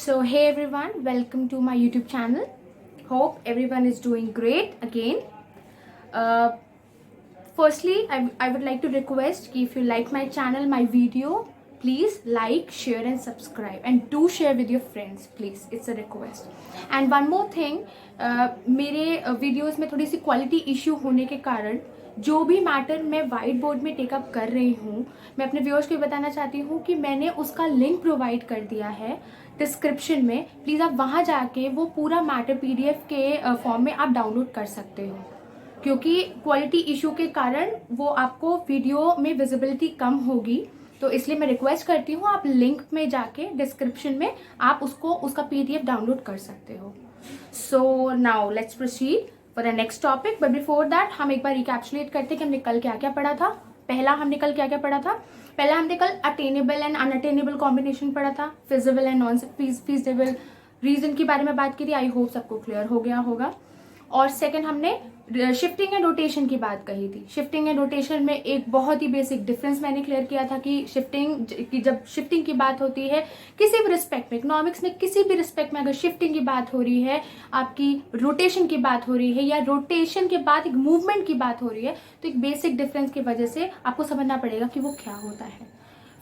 So hey everyone, welcome to my YouTube channel. Hope everyone is doing great again. Uh, Firstly, I would like to request if you like my channel, my video, please like, share and subscribe, and do share with your friends, please. It's a request. And one more thing, मेरे videos में थोड़ी सी quality issue होने के कारण जो भी matter मैं white board में टेकअप कर रही हूँ, मैं अपने व्यूअर्स को बताना चाहती हूँ कि मैंने उसका लिंक प्रोवाइड कर दिया है डिस्क्रिप्शन में. प्लीज़ आप वहाँ जाके वो पूरा मैटर PDF के फॉर्म में आप डाउनलोड कर सकते हो, क्योंकि क्वालिटी इशू के कारण वो आपको वीडियो में विजिबिलिटी कम होगी. तो इसलिए मैं रिक्वेस्ट करती हूँ आप लिंक में जाके डिस्क्रिप्शन में आप उसका PDF डाउनलोड कर सकते हो. So now let's proceed for the next topic. But before that हम एक बार रिकैप्चुलेट करते हैं कि हमने कल क्या क्या पढ़ा था. पहला हमने कल अटेनेबल एंड अनअटेनेबल कॉम्बिनेशन पढ़ा था. Feasible and non feasible region के बारे में बात की थी. आई होप सबको क्लियर हो गया होगा. और सेकंड हमने शिफ्टिंग एंड रोटेशन की बात कही थी. शिफ्टिंग एंड रोटेशन में एक बहुत ही बेसिक डिफरेंस मैंने क्लियर किया था कि जब शिफ्टिंग की बात होती है किसी भी रिस्पेक्ट में, इकोनॉमिक्स में किसी भी रिस्पेक्ट में अगर शिफ्टिंग की बात हो रही है, आपकी रोटेशन की बात हो रही है, या रोटेशन के बाद एक मूवमेंट की बात हो रही है, तो एक बेसिक डिफरेंस की वजह से आपको समझना पड़ेगा कि वो क्या होता है.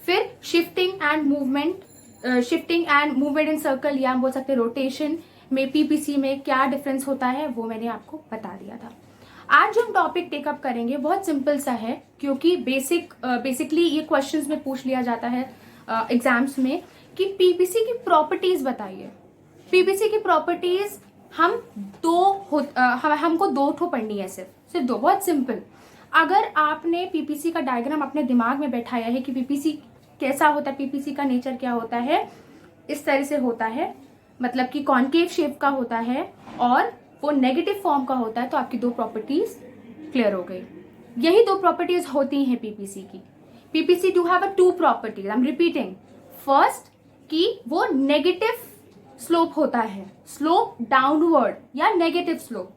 फिर shifting and movement in circle, या हम बोल सकते हैं रोटेशन में PPC में क्या डिफरेंस होता है वो मैंने आपको बता दिया था. आज जो हम टॉपिक टेकअप करेंगे बहुत सिंपल सा है, क्योंकि बेसिकली ये क्वेश्चंस में पूछ लिया जाता है एग्जाम्स में कि PPC की प्रॉपर्टीज बताइए. PPC की प्रॉपर्टीज हमको दो ठो पढ़नी है, सिर्फ दो. बहुत सिंपल. अगर आपने PPC का डायग्राम अपने दिमाग में बैठाया है कि PPC कैसा होता है, PPC का नेचर क्या होता है, इस तरह से होता है, मतलब कि कॉन्केव शेप का होता है और वो नेगेटिव फॉर्म का होता है, तो आपकी दो प्रॉपर्टीज क्लियर हो गई. यही दो प्रॉपर्टीज होती हैं PPC की. PPC do have two properties. I am repeating. First कि वो नेगेटिव स्लोप होता है, स्लोप डाउनवर्ड या नेगेटिव स्लोप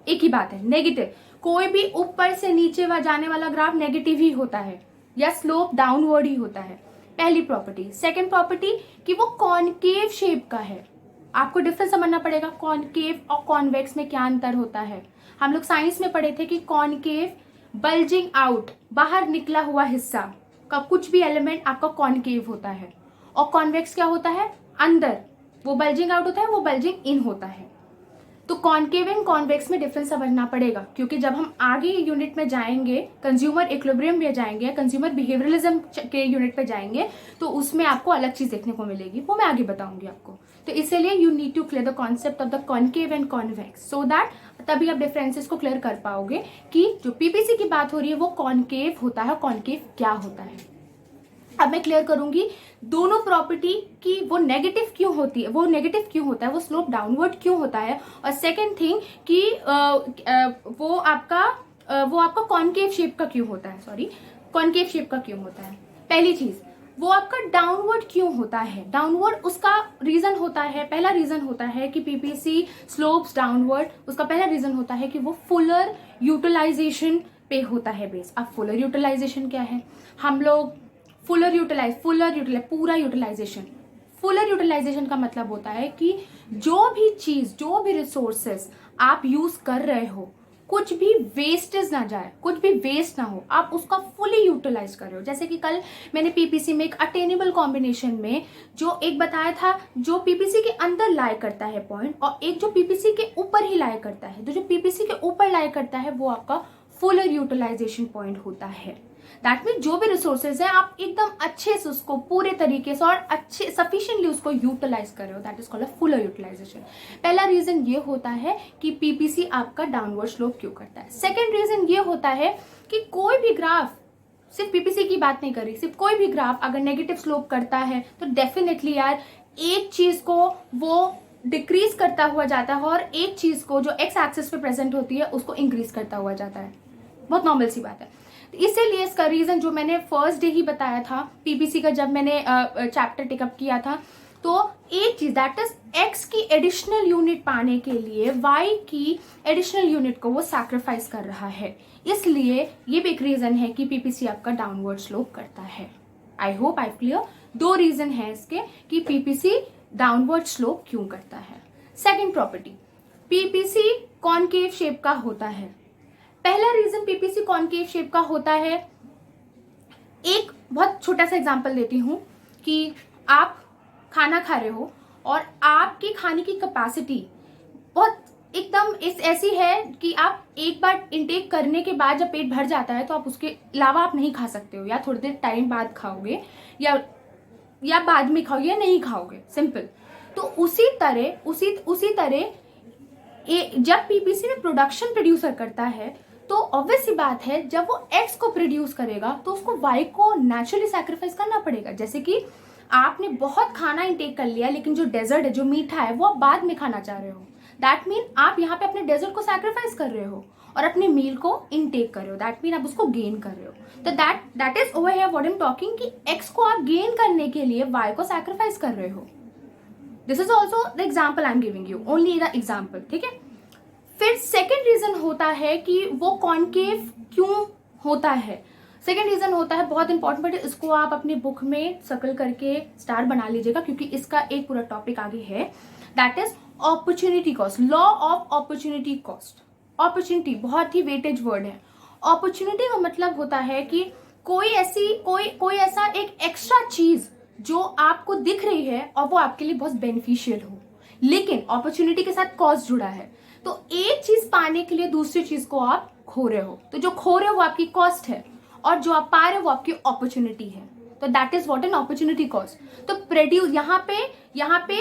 एक ही बात है. नेगेटिव, कोई भी ऊपर से नीचे जाने वाला ग्राफ नेगेटिव ही होता है या स्लोप डाउनवर्ड ही होता है. पहली प्रॉपर्टी. सेकंड प्रॉपर्टी कि वो कॉनकेव शेप का है. आपको डिफरेंस समझना पड़ेगा कॉनकेव और कॉन्वेक्स में क्या अंतर होता है. हम लोग साइंस में पढ़े थे कि कॉनकेव बल्जिंग आउट, बाहर निकला हुआ हिस्सा का कुछ भी एलिमेंट आपका कॉनकेव होता है, और कॉन्वेक्स क्या होता है, अंदर वो बल्जिंग आउट होता है, वो बल्जिंग इन होता है. तो कॉनकेव एंड कॉन्वेक्स में डिफरेंस समझना पड़ेगा, क्योंकि जब हम आगे यूनिट में जाएंगे, कंज्यूमर इक्विलिब्रियम में जाएंगे, कंज्यूमर बिहेवियरलिज्म के यूनिट पे जाएंगे, तो उसमें आपको अलग चीज देखने को मिलेगी, वो मैं आगे बताऊंगी आपको. तो इसलिए you need to clear the concept of the concave and convex, so that तभी आप डिफरेंसेस को क्लियर कर पाओगे कि जो PPC की बात हो रही है वो कॉनकेव होता है, कॉनकेव क्या होता है. अब मैं क्लियर करूंगी दोनों प्रॉपर्टी कि वो नेगेटिव क्यों होती है, वो नेगेटिव क्यों होता है, वो स्लोप डाउनवर्ड क्यों होता है, और सेकंड थिंग कि वो आपका कॉनकेव शेप का क्यों होता है. कॉनकेव शेप का क्यों होता है. पहली चीज, वो आपका डाउनवर्ड क्यों होता है. डाउनवर्ड उसका रीजन होता है, पहला रीजन होता है कि PPC स्लोप्स डाउनवर्ड. उसका पहला रीजन होता है कि वो फुलर यूटिलाइजेशन पे होता है बेस. अब फुलर यूटिलाइजेशन क्या है, हम लोग फुलर यूटिलाइजेशन का मतलब होता है कि जो भी रिसोर्सेस आप यूज कर रहे हो, कुछ भी वेस्टेज ना जाए, कुछ भी वेस्ट ना हो, आप उसका फुली यूटिलाइज कर रहे हो. जैसे कि कल मैंने PPC में एक अटेनेबल कॉम्बिनेशन में जो एक बताया था, जो PPC के अंदर लाई करता है पॉइंट, और एक जो PPC के ऊपर ही लाई करता है. तो जो PPC के ऊपर लाई करता है वो आपका फुलर यूटिलाइजेशन पॉइंट होता है. दैट मीन जो भी रिसोर्सेज है आप एकदम अच्छे से उसको पूरे तरीके से और अच्छे सफिशिएंटली उसको यूटिलाइज कर रहे हो. That is called a fuller utilization. पहला रीजन ये होता है कि PPC आपका डाउनवर्ड स्लोप क्यों करता है. सेकेंड रीजन ये होता है कि कोई भी ग्राफ, सिर्फ PPC की बात नहीं कर रही, सिर्फ कोई भी ग्राफ अगर नेगेटिव स्लोप करता है तो डेफिनेटली यार एक चीज को वो डिक्रीज करता हुआ जाता है, और एक चीज को जो एक्स एक्सिस पे प्रेजेंट होती है उसको इंक्रीज करता हुआ जाता है. बहुत नॉर्मल सी बात है. इसीलिए इसका रीजन जो मैंने फर्स्ट डे ही बताया था PPC का, जब मैंने चैप्टर टेकअप किया था, तो एक चीज दैट इज एक्स की एडिशनल यूनिट पाने के लिए वाई की एडिशनल यूनिट को वो सैक्रिफाइस कर रहा है. इसलिए ये भी एक रीजन है कि PPC आपका डाउनवर्ड स्लोप करता है. I hope I clear. दो रीजन है इसके कि PPC डाउनवर्ड स्लोप क्यों करता है। Second property, PPC concave shape का होता है। पहला रीजन पीपीसी कॉनकेव शेप का होता है, एक बहुत छोटा सा एग्जांपल देती हूँ कि आप खाना खा रहे हो और आपकी खाने की कैपेसिटी बहुत एकदम ऐसी है कि आप एक बार इनटेक करने के बाद जब पेट भर जाता है तो आप उसके अलावा आप नहीं खा सकते हो, या थोड़ी देर टाइम बाद खाओगे या बाद में खाओगे या नहीं खाओगे, सिंपल। तो उसी तरह जब पीपीसी में प्रोडक्शन प्रोड्यूसर करता है तो ऑब्वियस सी बात है जब वो एक्स को प्रोड्यूस करेगा तो उसको वाई को नेचुरली सैक्रिफाइस करना पड़ेगा। जैसे कि आपने बहुत खाना इंटेक कर लिया लेकिन जो डेजर्ट है, जो मीठा है, वो आप बाद में खाना चाह रहे हो, दैट मीन आप यहाँ पे अपने डेजर्ट को सैक्रिफाइस कर रहे हो और अपने मील को इनटेक कर रहे हो, दैट मीन आप उसको गेन कर रहे हो। तो that is over here what I am talking कि एक्स को आप गेन करने के लिए वाई को सैक्रिफाइस कर रहे हो। This is also the example I am giving you, only the example, ठीक है। फिर सेकेंड रीजन होता है कि वो कॉनकेव क्यों होता है। सेकेंड रीजन होता है बहुत इंपॉर्टेंट, बट इसको आप अपने बुक में सर्कल करके स्टार बना लीजिएगा क्योंकि इसका एक पूरा टॉपिक आगे है, that is opportunity cost, law of opportunity cost. Opportunity बहुत ही वेटेज वर्ड है। अपॉर्चुनिटी का मतलब होता है कि कोई ऐसा एक एक्स्ट्रा चीज जो आपको दिख रही है और वो आपके लिए बहुत बेनिफिशियल हो, लेकिन अपॉर्चुनिटी के साथ कॉस्ट जुड़ा है। तो एक चीज पाने के लिए दूसरी चीज को आप खो रहे हो, तो जो खो रहे हो वो आपकी कॉस्ट है और जो आप पा रहे हो वो आपकी अपॉर्चुनिटी है। तो that is what an opportunity cost. तो प्रोड्यूस यहाँ पे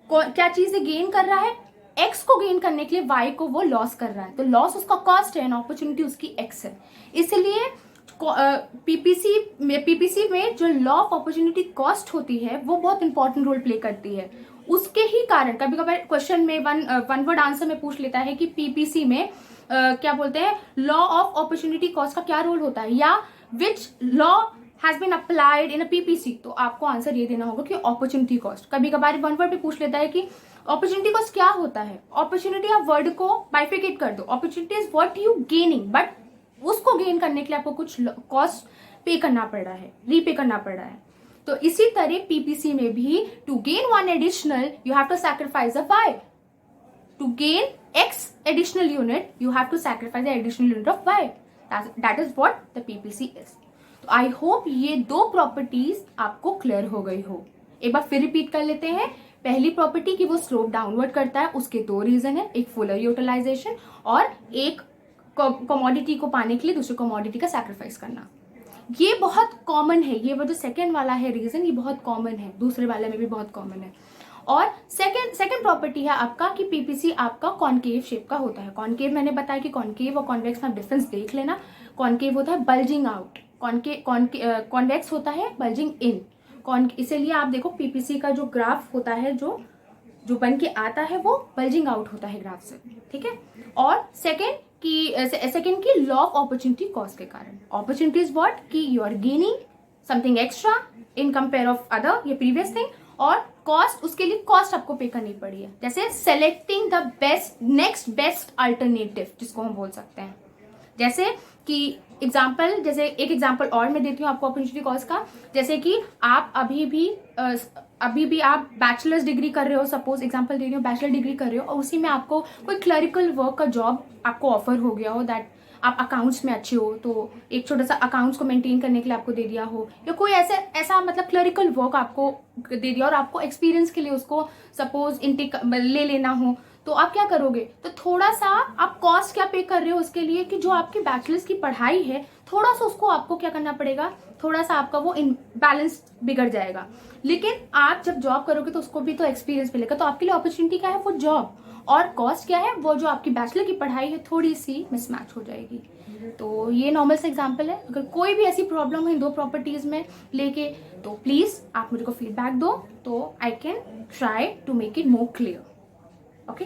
क्या चीज गेन कर रहा है, एक्स को गेन करने के लिए वाई को वो लॉस कर रहा है, तो लॉस उसका कॉस्ट है, अपॉर्चुनिटी उसकी एक्स है। इसलिए पीपीसी में जो लॉ ऑफ अपॉर्चुनिटी कॉस्ट होती है वो बहुत इंपॉर्टेंट रोल प्ले करती है। उसके ही कारण कभी कभी क्वेश्चन में वन वर्ड आंसर में पूछ लेता है कि पीपीसी में क्या बोलते हैं, लॉ ऑफ अपॉर्चुनिटी कॉस्ट का क्या रोल होता है, या which law has been applied in a PPC. तो आपको आंसर ये देना होगा कि अपॉर्चुनिटी कॉस्ट। कभी कभार वन वर्ड पे पूछ लेता है कि अपॉर्चुनिटी कॉस्ट क्या होता है। अपॉर्चुनिटी आप वर्ड को बाइफिकेट कर दो, opportunity is what you gaining, but उसको गेन करने के लिए आपको कुछ कॉस्ट पे करना पड़ रहा है, रीपे करना पड़ रहा है। तो इसी तरह पीपीसी में भी to gain one additional you have to sacrifice a Y, to gain X additional unit you have to sacrifice the additional unit of Y, that is what the PPC is. तो I hope ये दो properties आपको clear हो गई हो। एक बार फिर repeat कर लेते हैं। पहली प्रॉपर्टी कि वो स्लोप डाउनवर्ड करता है, उसके दो रीजन है, एक फुलर यूटिलाइजेशन और एक कमोडिटी को पाने के लिए दूसरी कमोडिटी का सैक्रिफाइस करना। ये बहुत कॉमन है, ये वो जो सेकेंड वाला है रीजन, ये बहुत कॉमन है, दूसरे वाले में भी बहुत कॉमन है। और सेकेंड प्रॉपर्टी है आपका कि पीपीसी आपका कॉनकेव शेप का होता है। कॉनकेव मैंने बताया कि कॉनकेव और कॉन्वेक्स में डिफरेंस देख लेना। कॉनकेव होता है बल्जिंग आउट, कॉन्वेक्स होता है बल्जिंग इन। इसीलिए आप देखो पीपीसी का जो ग्राफ होता है जो बन के आता है वो बल्जिंग आउट होता है ग्राफ से, ठीक है। और सेकेंड की लॉ ऑफ अपॉर्चुनिटी कॉस्ट के कारण। अपॉर्चुनिटी इज व्हाट कि you are gaining something extra in compare of other, ये प्रीवियस थिंग, और कॉस्ट, उसके लिए कॉस्ट आपको पे करनी पड़ी है। जैसे selecting the next best alternative जिसको हम बोल सकते हैं। जैसे कि जैसे एक एग्जाम्पल और मैं देती हूँ आपको अपॉर्चुनिटी कॉस्ट का। जैसे कि आप अभी भी आप बैचलर्स डिग्री कर रहे हो, सपोज एग्जांपल दे रही हूँ, बैचलर डिग्री कर रहे हो और उसी में आपको कोई क्लरिकल वर्क का जॉब आपको ऑफर हो गया हो, दैट आप अकाउंट्स में अच्छे हो तो एक छोटा सा अकाउंट्स को मेंटेन करने के लिए आपको दे दिया हो, या कोई ऐसा मतलब क्लरिकल वर्क आपको दे दिया और आपको एक्सपीरियंस के लिए उसको सपोज इनटेक ले लेना हो, तो आप क्या करोगे, तो थोड़ा सा आप कॉस्ट क्या पे कर रहे हो उसके लिए कि जो आपकी बैचलर्स की पढ़ाई है थोड़ा सा उसको आपको क्या करना पड़ेगा, थोड़ा सा आपका वो बैलेंस बिगड़ जाएगा। लेकिन आप जब जॉब करोगे तो उसको भी तो एक्सपीरियंस मिलेगा, तो आपके लिए अपॉर्चुनिटी क्या है, वो जॉब, और कॉस्ट क्या है, वो जो आपकी बैचलर की पढ़ाई है थोड़ी सी मिसमैच हो जाएगी। तो ये नॉर्मल से एग्जाम्पल है। अगर कोई भी ऐसी प्रॉब्लम है इन दो प्रॉपर्टीज में लेके तो प्लीज आप मुझे को फीडबैक दो, तो I can try to make it more clear. Okay.